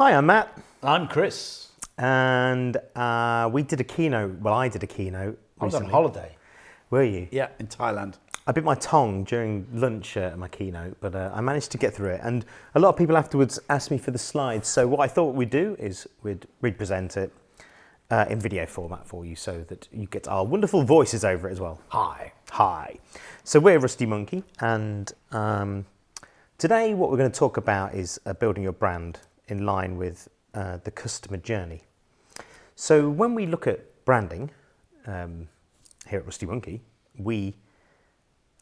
Hi, I'm Matt. I'm Chris. And we did a keynote. Well, I did a keynote I was recently. on holiday. Were you? Yeah, in Thailand. I bit my tongue during lunch at my keynote, but I managed to get through it. And a lot of people afterwards asked me for the slides. So what I thought we'd do is we'd represent it in video format for you so that you get our wonderful voices over it as well. Hi. Hi. So we're Rusty Monkey, and today what we're going to talk about is building your brand in line with the customer journey. So when we look at branding here at Rusty Monkey, we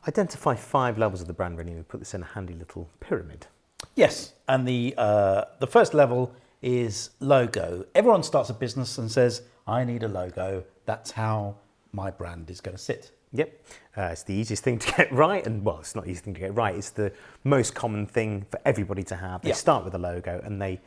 identify 5 levels of the brand really, and we put this in a handy little pyramid. Yes, and the first level is logo. Everyone starts a business and says, I need a logo. That's how my brand is going to sit. Yep, it's the easiest thing to get right, and well, it's not the easiest thing to get right, it's the most common thing for everybody to have. They start with a logo and they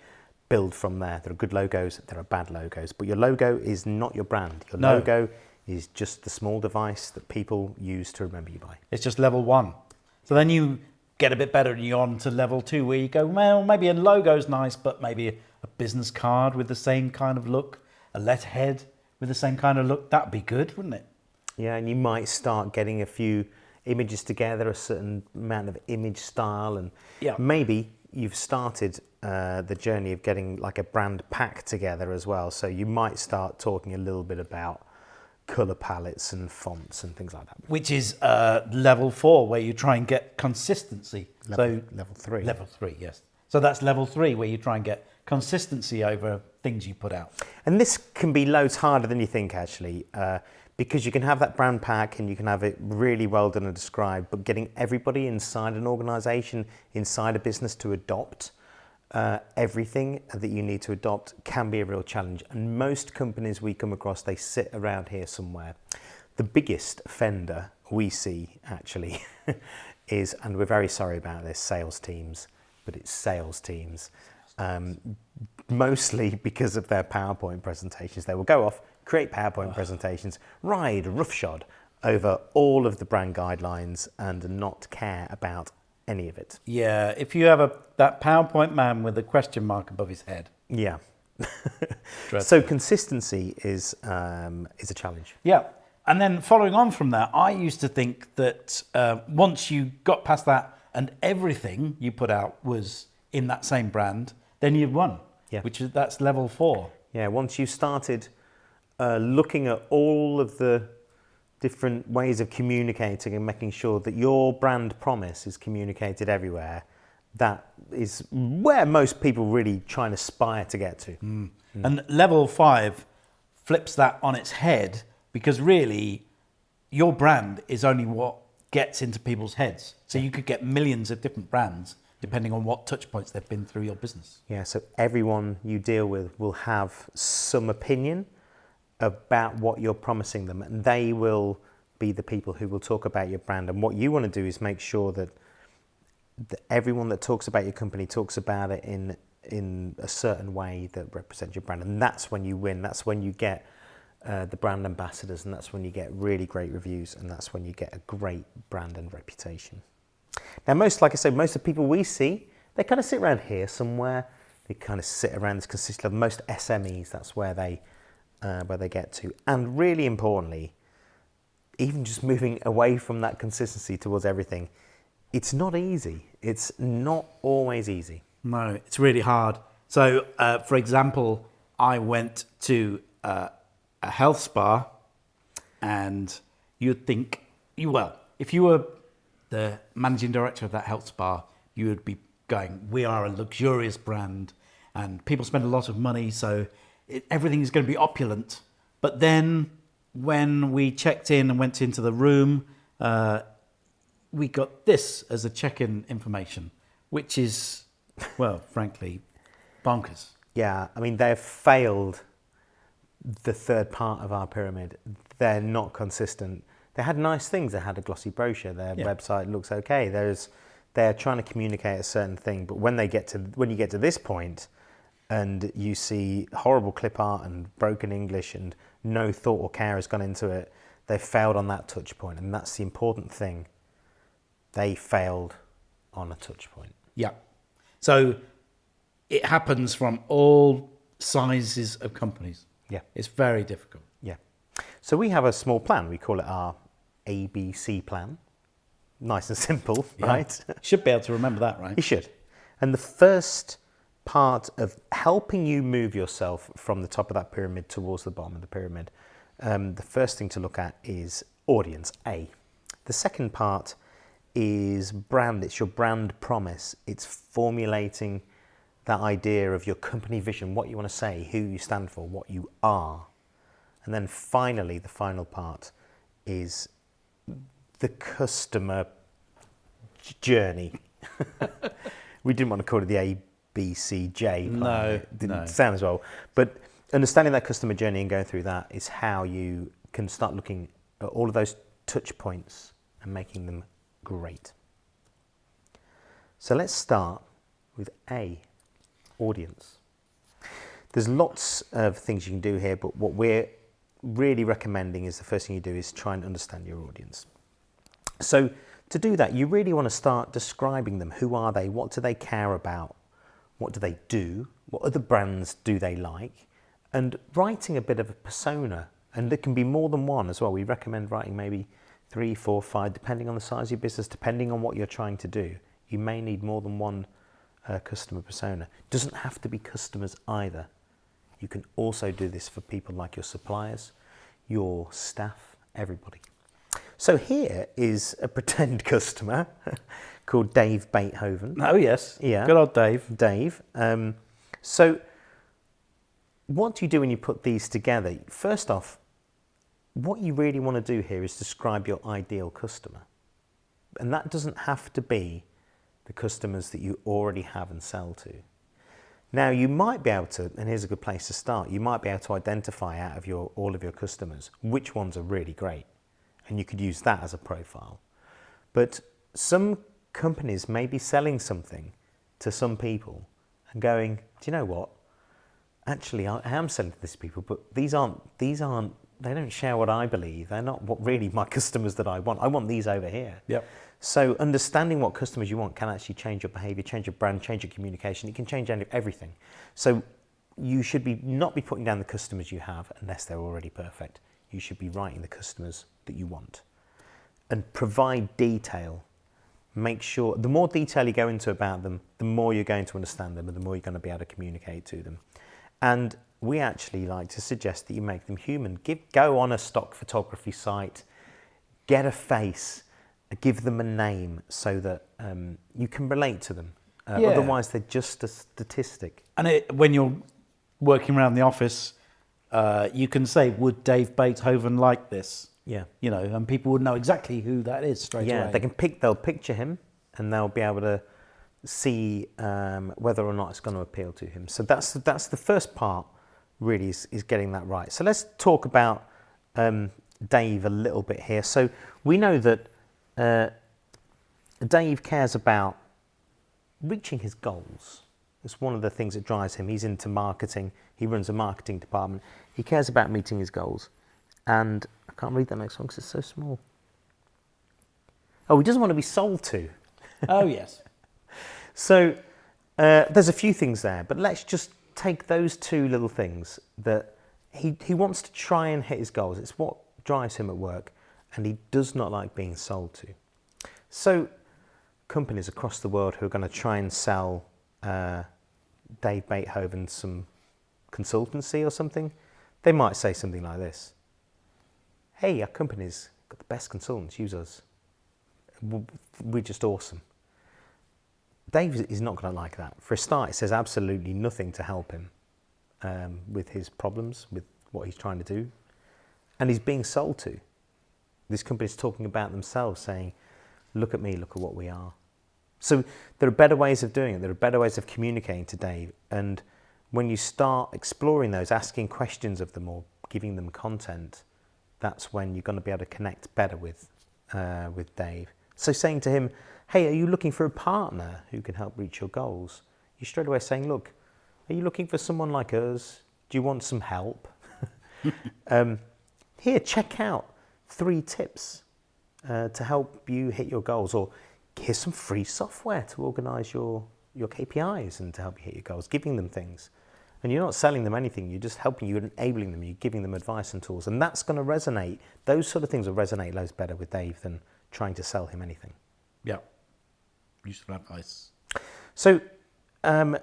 build from there. There are good logos, there are bad logos, but your logo is not your brand. Your logo is just the small device that people use to remember you by. It's just level 1. So then you get a bit better and you're on to level 2 where you go, well, maybe a logo's nice, but maybe a business card with the same kind of look, a letterhead with the same kind of look, that'd be good, wouldn't it? Yeah, and you might start getting a few images together, a certain amount of image style, and maybe you've started the journey of getting like a brand pack together as well. So you might start talking a little bit about color palettes and fonts and things like that. Which is level 4, where you try and get consistency. Level 3. Level 3, yes. So that's level 3, where you try and get consistency over things you put out. And this can be loads harder than you think, actually, because you can have that brand pack and you can have it really well done and described, but getting everybody inside an organization, inside a business to adopt everything that you need to adopt can be a real challenge. And most companies we come across, they sit around here somewhere. The biggest offender we see, actually, is, and we're very sorry about this, sales teams, but it's sales teams. Mostly because of their PowerPoint presentations. They will go off, create PowerPoint presentations, ride roughshod over all of the brand guidelines and not care about any of it. Yeah, if you have that PowerPoint man with a question mark above his head. Yeah. So consistency is a challenge. Yeah, and then following on from that, I used to think that once you got past that and everything you put out was in that same brand, then you'd won. Yeah. That's level 4. Yeah, once you started looking at all of the different ways of communicating and making sure that your brand promise is communicated everywhere, that is where most people really try and aspire to get to. And level 5 flips that on its head, because really your brand is only what gets into people's heads. So you could get millions of different brands depending on what touch points they've been through your business. Yeah, so everyone you deal with will have some opinion about what you're promising them, and they will be the people who will talk about your brand. And what you want to do is make sure that everyone that talks about your company talks about it in a certain way that represents your brand. And that's when you win. That's when you get the brand ambassadors, and that's when you get really great reviews, and that's when you get a great brand and reputation. Now, like I said, most of the people we see, they kind of sit around here somewhere. They kind of sit around this consistent level. Most SMEs, that's where they get to. And really importantly, even just moving away from that consistency towards everything, it's not easy. It's not always easy. No, it's really hard. So, for example, I went to a health spa, and you'd think, if you were the managing director of that health spa, you would be going, we are a luxurious brand and people spend a lot of money, so everything is going to be opulent. But then when we checked in and went into the room, we got this as a check-in information, which is, well, frankly, bonkers. Yeah, I mean, they've failed the third part of our pyramid. They're not consistent. They had nice things. They had a glossy brochure. Their website looks okay. They're trying to communicate a certain thing, but when you get to this point, and you see horrible clip art and broken English and no thought or care has gone into it, they failed on that touch point, and that's the important thing. They failed on a touch point. Yeah. So it happens from all sizes of companies. Yeah. It's very difficult. Yeah. So we have a small plan. We call it our ABC plan. Nice and simple, right? Should be able to remember that, right? You should. And the first part of helping you move yourself from the top of that pyramid towards the bottom of the pyramid, the first thing to look at is audience, A. The second part is brand. It's your brand promise. It's formulating that idea of your company vision, what you want to say, who you stand for, what you are. And then finally, the final part is the customer journey. We didn't want to call it the ABCJ plan. No, It didn't no. sound as well. But understanding that customer journey and going through that is how you can start looking at all of those touch points and making them great. So let's start with A, audience. There's lots of things you can do here, but what we're really recommending is the first thing you do is try and understand your audience. So to do that, you really want to start describing them. Who are they? What do they care about? What do they do? What other brands do they like? And writing a bit of a persona, and there can be more than one as well. We recommend writing maybe 3, 4, 5, depending on the size of your business, depending on what you're trying to do. You may need more than one customer persona. Doesn't have to be customers either. You can also do this for people like your suppliers, your staff, everybody. So here is a pretend customer called Dave Beethoven. Oh, yes. Yeah. Good old Dave. Dave. So what do you do when you put these together? First off, what you really want to do here is describe your ideal customer. And that doesn't have to be the customers that you already have and sell to. Now, you might be able to, and here's a good place to start, you might be able to identify out of all of your customers which ones are really great. And you could use that as a profile. But some companies may be selling something to some people and going, do you know what? Actually, I am selling to these people, but these aren't, they don't share what I believe. They're not what really my customers that I want. I want these over here. Yep. So understanding what customers you want can actually change your behavior, change your brand, change your communication. It can change everything. So you should not be putting down the customers you have unless they're already perfect. You should be writing the customers that you want. And provide detail. Make sure, the more detail you go into about them, the more you're going to understand them and the more you're going to be able to communicate to them. And we actually like to suggest that you make them human. Go on a stock photography site, get a face, give them a name so that you can relate to them. Yeah. Otherwise, they're just a statistic. And when you're working around the office, you can say, would Dave Beethoven like this? Yeah. You know, and people would know exactly who that is straight away. Yeah, they'll picture him and they'll be able to see whether or not it's going to appeal to him. So that's the first part, really, is getting that right. So let's talk about Dave a little bit here. So we know that Dave cares about reaching his goals. It's one of the things that drives him. He's into marketing. He runs a marketing department. He cares about meeting his goals. And I can't read that next one because it's so small. Oh, he doesn't want to be sold to. Oh, yes. So there's a few things there, but let's just take those two little things that he wants to try and hit his goals. It's what drives him at work, and he does not like being sold to. So companies across the world who are going to try and sell Dave Beethoven some consultancy or something, they might say something like this. Hey, our company's got the best consultants, use us. We're just awesome. Dave is not going to like that. For a start, it says absolutely nothing to help him with his problems, with what he's trying to do. And he's being sold to. This company's talking about themselves, saying, look at me, look at what we are. So there are better ways of doing it. There are better ways of communicating to Dave. And when you start exploring those, asking questions of them or giving them content, that's when you're going to be able to connect better with Dave. So saying to him, hey, are you looking for a partner who can help reach your goals? You're straight away saying, look, are you looking for someone like us? Do you want some help? Here, check out 3 tips to help you hit your goals. Or here's some free software to organise your your KPIs and to help you hit your goals, giving them things. And you're not selling them anything, you're just helping you, enabling them, you're giving them advice and tools. And that's going to resonate. Those sort of things will resonate loads better with Dave than trying to sell him anything. Yeah. Useful advice. So I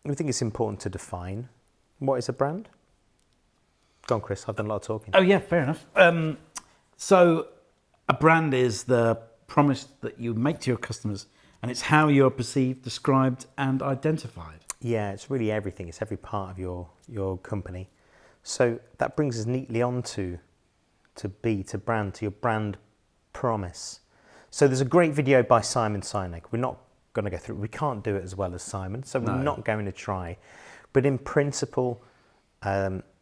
think it's important to define what is a brand. Go on, Chris, I've done a lot of talking. Oh, yeah, fair enough. So a brand is the promise that you make to your customers, and it's how you're perceived, described, and identified. Yeah, it's really everything. It's every part of your company. So that brings us neatly on to brand, to your brand promise. So there's a great video by Simon Sinek. We're not going to go through it. We can't do it as well as Simon, so we're not going to try. But in principle,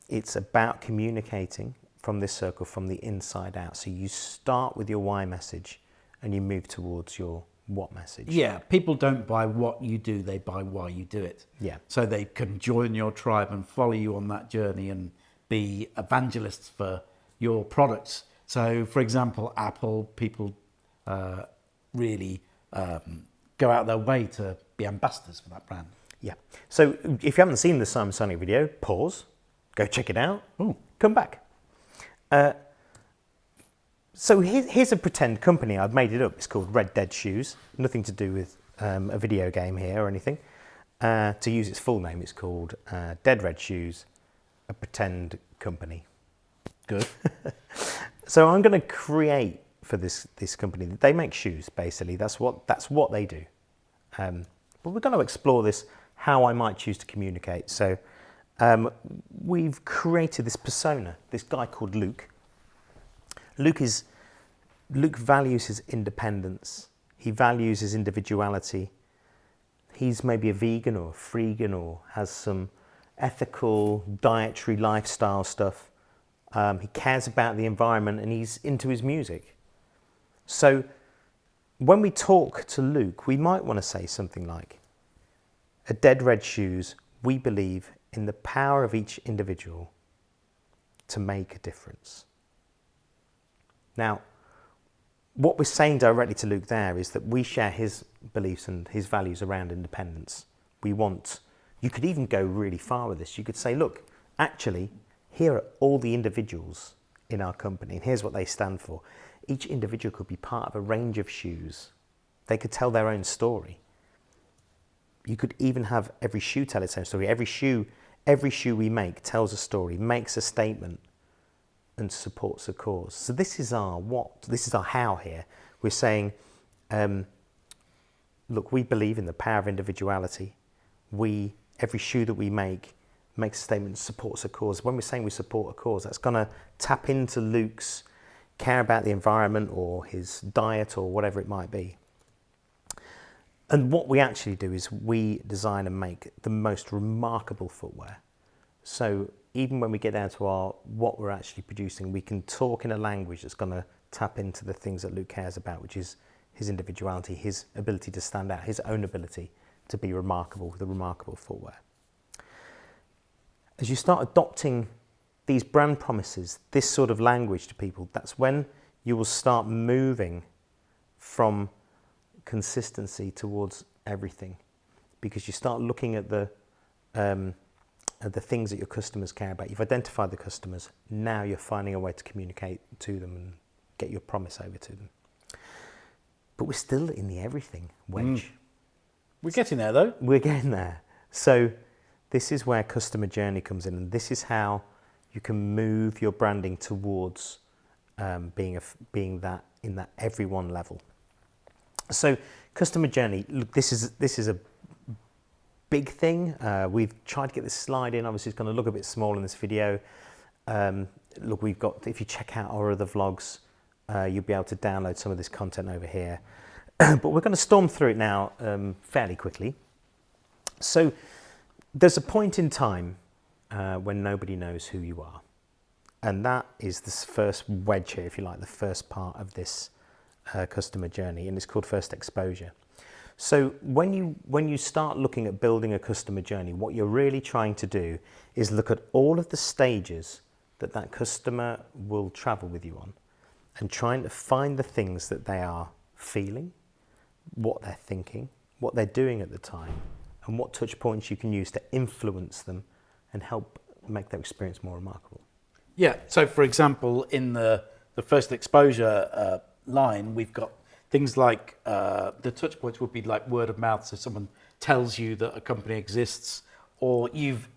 it's about communicating from this circle, from the inside out. So you start with your why message and you move towards your what message. Yeah, people don't buy what you do, they buy why you do it. Yeah. So they can join your tribe and follow you on that journey and be evangelists for your products. So, for example, Apple, people really go out their way to be ambassadors for that brand. Yeah. So if you haven't seen the Simon Sinek video, pause, go check it out, come back. So here's a pretend company. I've made it up. It's called Red Dead Shoes. Nothing to do with a video game here or anything. To use its full name, it's called Dead Red Shoes, a pretend company. Good. So I'm going to create for this company. They make shoes, basically. That's what they do. But we're going to explore this, how I might choose to communicate. So we've created this persona, this guy called Luke. Luke values his independence. He values his individuality. He's maybe a vegan or a freegan or has some ethical dietary lifestyle stuff. He cares about the environment and he's into his music. So when we talk to Luke, we might want to say something like, at Dead Red Shoes, we believe in the power of each individual to make a difference. Now, what we're saying directly to Luke there is that we share his beliefs and his values around independence. You could even go really far with this. You could say, look, actually, here are all the individuals in our company, and here's what they stand for. Each individual could be part of a range of shoes. They could tell their own story. You could even have every shoe tell its own story. Every shoe we make tells a story, makes a statement, and supports a cause. So this is our what, this is our how here. We're saying, look, we believe in the power of individuality. Every shoe that we make makes a statement, supports a cause. When we're saying we support a cause, that's going to tap into Luke's care about the environment or his diet or whatever it might be. And what we actually do is we design and make the most remarkable footwear. So even when we get down to what we're actually producing, we can talk in a language that's going to tap into the things that Luke cares about, which is his individuality, his ability to stand out, his own ability to be remarkable with a remarkable footwear. As you start adopting these brand promises, this sort of language to people, that's when you will start moving from consistency towards everything, because you start looking at the things that your customers care about. You've identified the customers. Now you're finding a way to communicate to them and get your promise over to them. But we're still in the everything wedge. We're getting there, though. We're getting there. So this is where customer journey comes in, and this is how you can move your branding towards being that in that everyone level. So customer journey, look, this is a big thing. We've tried to get this slide in. Obviously, it's going to look a bit small in this video. Look, we've got, if you check out our other vlogs, you'll be able to download some of this content over here. But we're going to storm through it now fairly quickly. So there's a point in time when nobody knows who you are. And that is this first wedge here, if you like, the first part of this customer journey, and it's called first exposure. So when you start looking at building a customer journey, what you're really trying to do is look at all of the stages that customer will travel with you on, and trying to find the things that they are feeling, what they're thinking, what they're doing at the time, and what touch points you can use to influence them and help make their experience more remarkable. Yeah, so for example, in the first exposure line, we've got things like the touch points would be like word of mouth. So someone tells you that a company exists, or you've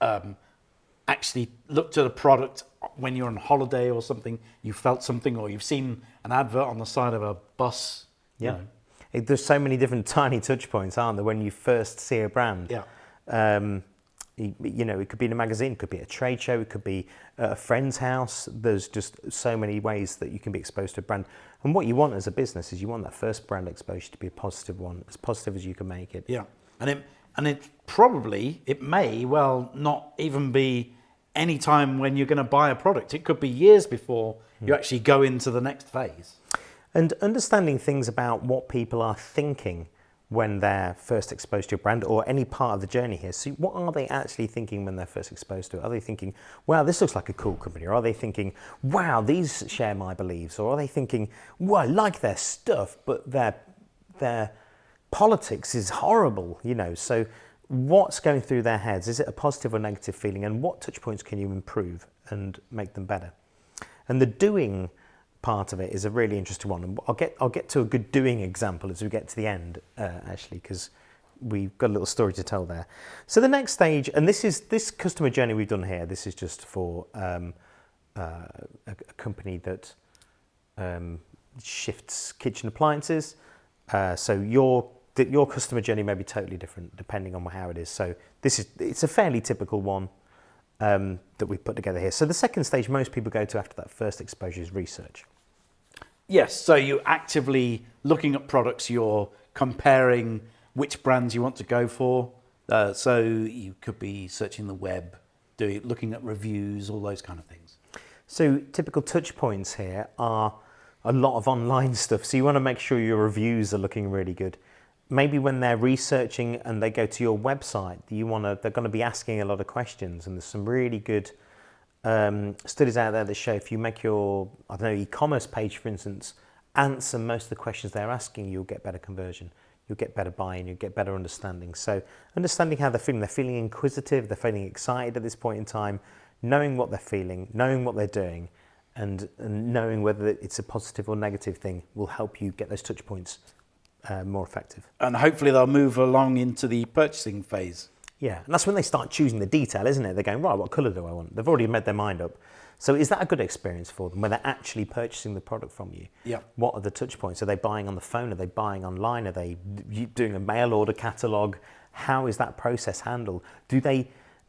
actually looked at a product when you're on holiday or something, you felt something, or you've seen an advert on the side of a bus. Yeah. There's so many different tiny touch points, aren't there, when you first see a brand? Yeah. It could be in a magazine, it could be at a trade show, it could be at a friend's house. There's just so many ways that you can be exposed to a brand. And what you want as a business is you want that first brand exposure to be a positive one, as positive as you can make it. Yeah. And it may well not even be any time when you're going to buy a product. It could be years before you actually go into the next phase. And understanding things about what people are thinking when they're first exposed to a brand or any part of the journey here. So what are they actually thinking when they're first exposed to it? Are they thinking, wow, this looks like a cool company? Or are they thinking, wow, these share my beliefs? Or are they thinking, well, I like their stuff, but their politics is horrible, So what's going through their heads? Is it a positive or negative feeling? And what touch points can you improve and make them better? And the doing part of it is a really interesting one. And I'll get to a good doing example as we get to the end, actually, because we've got a little story to tell there. So the next stage, and this customer journey we've done here, this is just for a company that shifts kitchen appliances. So your customer journey may be totally different depending on how it is. So it's a fairly typical one that we've put together here. So the second stage most people go to after that first exposure is research. Yes, so you're actively looking at products, you're comparing which brands you want to go for. So you could be searching the web, looking at reviews, all those kind of things. So typical touch points here are a lot of online stuff. So you want to make sure your reviews are looking really good. Maybe when they're researching and they go to your website, they're going to be asking a lot of questions, and there's some really good studies out there that show if you make your, e-commerce page, for instance, answer most of the questions they're asking, you'll get better conversion, you'll get better buy-in, you'll get better understanding. So understanding how they're feeling inquisitive, they're feeling excited at this point in time, knowing what they're feeling, knowing what they're doing, and knowing whether it's a positive or negative thing will help you get those touch points more effective. And hopefully they'll move along into the purchasing phase. Yeah, and that's when they start choosing the detail, isn't it? They're going, right, what colour do I want? They've already made their mind up. So is that a good experience for them when they're actually purchasing the product from you? Yeah. What are the touch points? Are they buying on the phone? Are they buying online? Are they doing a mail order catalogue? How is that process handled? Do they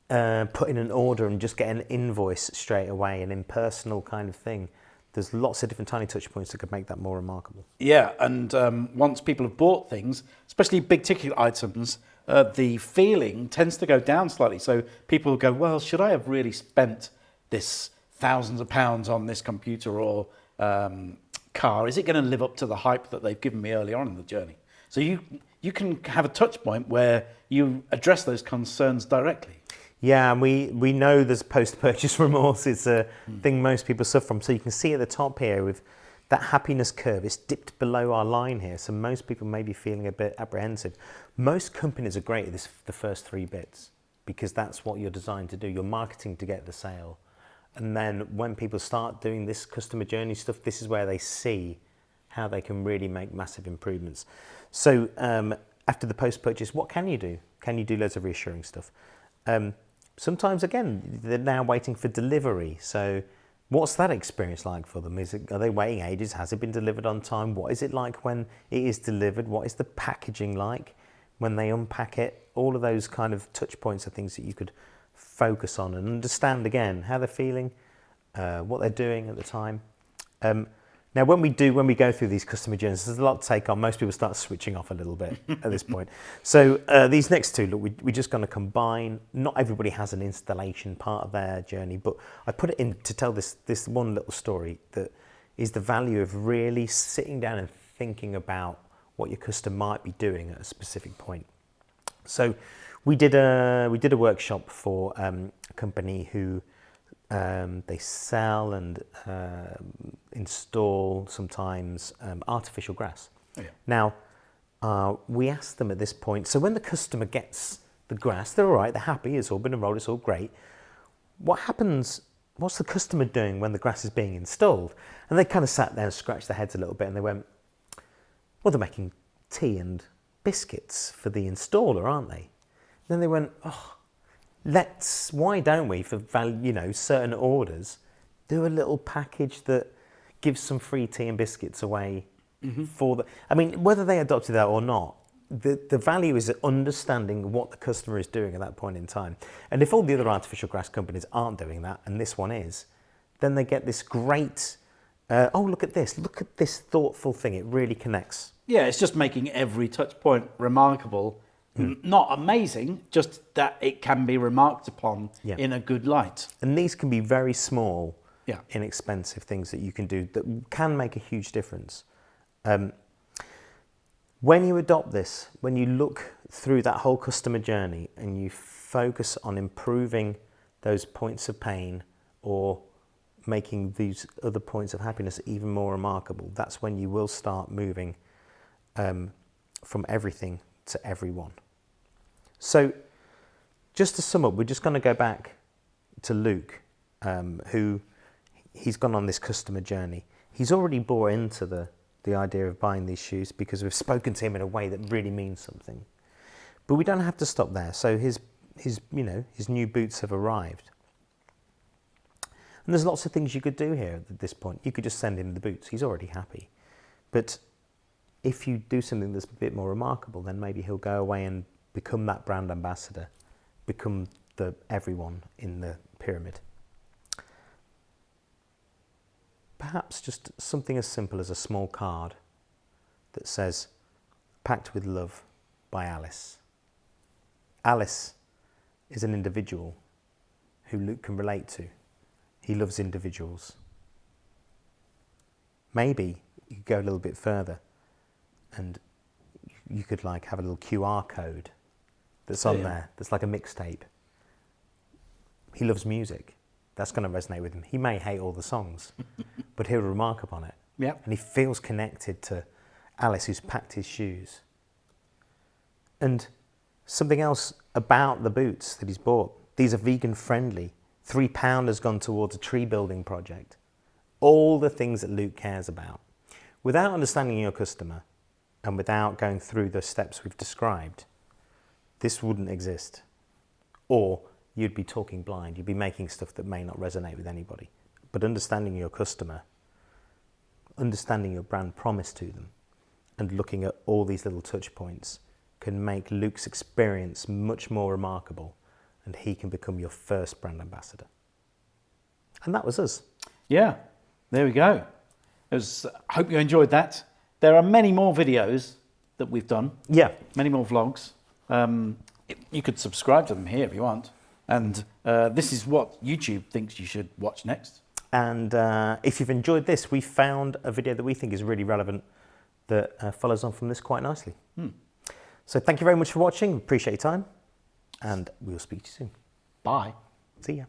put in an order and just get an invoice straight away, an impersonal kind of thing? There's lots of different tiny touch points that could make that more remarkable. Yeah, and once people have bought things, especially big ticket items, the feeling tends to go down slightly. So people go, well, should I have really spent this thousands of pounds on this computer or car? Is it going to live up to the hype that they've given me early on in the journey? So you can have a touch point where you address those concerns directly. Yeah, and we know there's post-purchase remorse. It's a thing most people suffer from. So you can see at the top here with that happiness curve, it's dipped below our line here. So most people may be feeling a bit apprehensive. Most companies are great at the first 3 bits because that's what you're designed to do. You're marketing to get the sale. And then when people start doing this customer journey stuff, this is where they see how they can really make massive improvements. So after the post-purchase, what can you do? Can you do loads of reassuring stuff? Sometimes, again, they're now waiting for delivery. So what's that experience like for them? Are they waiting ages? Has it been delivered on time? What is it like when it is delivered? What is the packaging like when they unpack it? All of those kind of touch points are things that you could focus on and understand, again, how they're feeling, what they're doing at the time. Now, when we go through these customer journeys, there's a lot to take on. Most people start switching off a little bit at this point. So these next two, look, we're just going to combine. Not everybody has an installation part of their journey, but I put it in to tell this one little story that is the value of really sitting down and thinking about what your customer might be doing at a specific point. So we did a workshop for a company who they sell and install sometimes artificial grass. Oh, yeah. Now, we ask them at this point, so when the customer gets the grass, they're all right, they're happy, it's all been enrolled, it's all great. What happens, what's the customer doing when the grass is being installed? And they kind of sat there and scratched their heads a little bit and they went, well, they're making tea and biscuits for the installer, aren't they? Then they went, oh, why don't we, for certain orders, do a little package that gives some free tea and biscuits away for the... I mean, whether they adopted that or not, the value is understanding what the customer is doing at that point in time. And if all the other artificial grass companies aren't doing that, and this one is, then they get this great, look at this thoughtful thing, it really connects. Yeah, it's just making every touch point remarkable. Not amazing, just that it can be remarked upon in a good light. And these can be very small, Yeah. inexpensive things that you can do that can make a huge difference. When you adopt this, when you look through that whole customer journey and you focus on improving those points of pain or making these other points of happiness even more remarkable, that's when you will start moving from everything to everyone. So just to sum up, we're just going to go back to Luke, who he's gone on this customer journey. He's already bought into the idea of buying these shoes because we've spoken to him in a way that really means something. But we don't have to stop there. So his new boots have arrived. And there's lots of things you could do here at this point. You could just send him the boots. He's already happy. But if you do something that's a bit more remarkable, then maybe he'll go away and become that brand ambassador, become the everyone in the pyramid. Perhaps just something as simple as a small card that says, "Packed with love by Alice." Alice is an individual who Luke can relate to. He loves individuals. Maybe you could go a little bit further and you could have a little QR code that's on there, that's like a mixtape. He loves music. That's going to resonate with him. He may hate all the songs, but he'll remark upon it. Yeah. And he feels connected to Alice, who's packed his shoes. And something else about the boots that he's bought. These are vegan friendly. £3 has gone towards a tree building project. All the things that Luke cares about. Without understanding your customer and without going through the steps we've described, this wouldn't exist. Or you'd be talking blind. You'd be making stuff that may not resonate with anybody. But understanding your customer, understanding your brand promise to them, and looking at all these little touch points can make Luke's experience much more remarkable, and he can become your first brand ambassador. And that was us. Yeah, there we go. I hope you enjoyed that. There are many more videos that we've done. Yeah. Many more vlogs. You could subscribe to them here if you want. And this is what YouTube thinks you should watch next. And if you've enjoyed this, we found a video that we think is really relevant that follows on from this quite nicely. So thank you very much for watching. Appreciate your time. And we'll speak to you soon. Bye. See ya.